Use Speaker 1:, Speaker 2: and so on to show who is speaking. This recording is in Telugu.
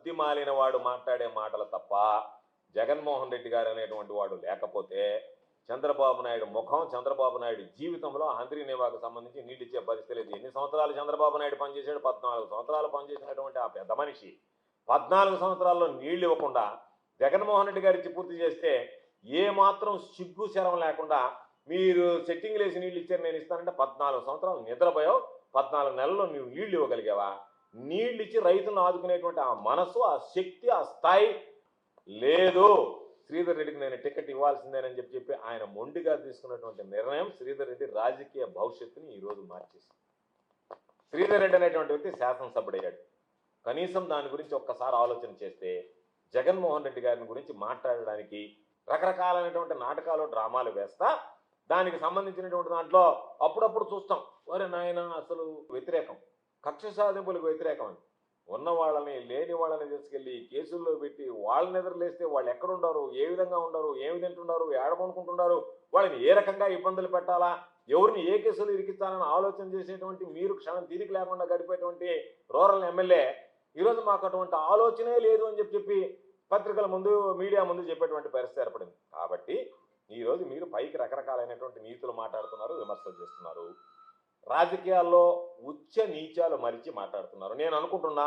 Speaker 1: మద్ది మాలిన వాడు మాట్లాడే మాటలు తప్ప జగన్మోహన్ రెడ్డి గారు అనేటువంటి వాడు లేకపోతే చంద్రబాబు నాయుడు ముఖం, చంద్రబాబు నాయుడు జీవితంలో హంద్రీనేవాకు సంబంధించి నీళ్ళు ఇచ్చే పరిస్థితి లేదు. ఎన్ని సంవత్సరాలు చంద్రబాబు నాయుడు పనిచేశాడు? 14 సంవత్సరాలు పనిచేసినటువంటి ఆ పెద్ద మనిషి 14 సంవత్సరాల్లో నీళ్లు ఇవ్వకుండా జగన్మోహన్ రెడ్డి గారు ఇచ్చి పూర్తి చేస్తే ఏ మాత్రం సిగ్గు శరం లేకుండా మీరు సెట్టింగ్లు వేసి నీళ్ళు ఇచ్చారు నేను ఇస్తానంటే 14 సంవత్సరాలు నిద్రపోయావు. 14 నెలల్లో నువ్వు నీళ్లు ఇవ్వగలిగావా? నీళ్ళు ఇచ్చి రైతులను ఆదుకునేటువంటి ఆ మనసు, ఆ శక్తి, ఆ స్థాయి లేదు. శ్రీధర్ రెడ్డికి నేను టికెట్ ఇవ్వాల్సిందేనని చెప్పి ఆయన మొండిగా తీసుకున్నటువంటి నిర్ణయం శ్రీధర్ రెడ్డి రాజకీయ భవిష్యత్తుని ఈరోజు మార్చేసింది. శ్రీధర్ రెడ్డి అనేటువంటి వ్యక్తి శాసనసభ్యుడయ్యాడు. కనీసం దాని గురించి ఒక్కసారి ఆలోచన చేస్తే జగన్మోహన్ రెడ్డి గారిని గురించి మాట్లాడడానికి రకరకాలైనటువంటి నాటకాలు, డ్రామాలు వేస్తా దానికి సంబంధించినటువంటి దాంట్లో అప్పుడప్పుడు చూస్తాం, ఒరే నాయన అసలు వ్యతిరేకం, కక్ష సాధింపులకు వ్యతిరేకం అని. ఉన్న వాళ్ళని లేని వాళ్ళని తీసుకెళ్ళి కేసుల్లో పెట్టి వాళ్ళని ఎదురులేస్తే వాళ్ళు ఎక్కడుండారు, ఏ విధంగా ఉండరు, ఏమి తింటున్నారు, ఏడమనుకుంటున్నారు, వాళ్ళని ఏ రకంగా ఇబ్బందులు పెట్టాలా, ఎవరిని ఏ కేసులు ఇరికించాలని ఆలోచన చేసేటువంటి మీరు క్షణం తీరిక లేకుండా గడిపేటువంటి రూరల్ ఎమ్మెల్యే ఈరోజు మాకు అటువంటి ఆలోచనే లేదు అని చెప్పి పత్రికల ముందు, మీడియా ముందు చెప్పేటువంటి పరిస్థితి ఏర్పడింది. కాబట్టి ఈరోజు మీరు పైకి రకరకాలైనటువంటి నీతులు మాట్లాడుతున్నారు, విమర్శలు చేస్తున్నారు, రాజకీయాల్లో ఉచ్చ నీచాలు మరిచి మాట్లాడుతున్నారు. నేను అనుకుంటున్నా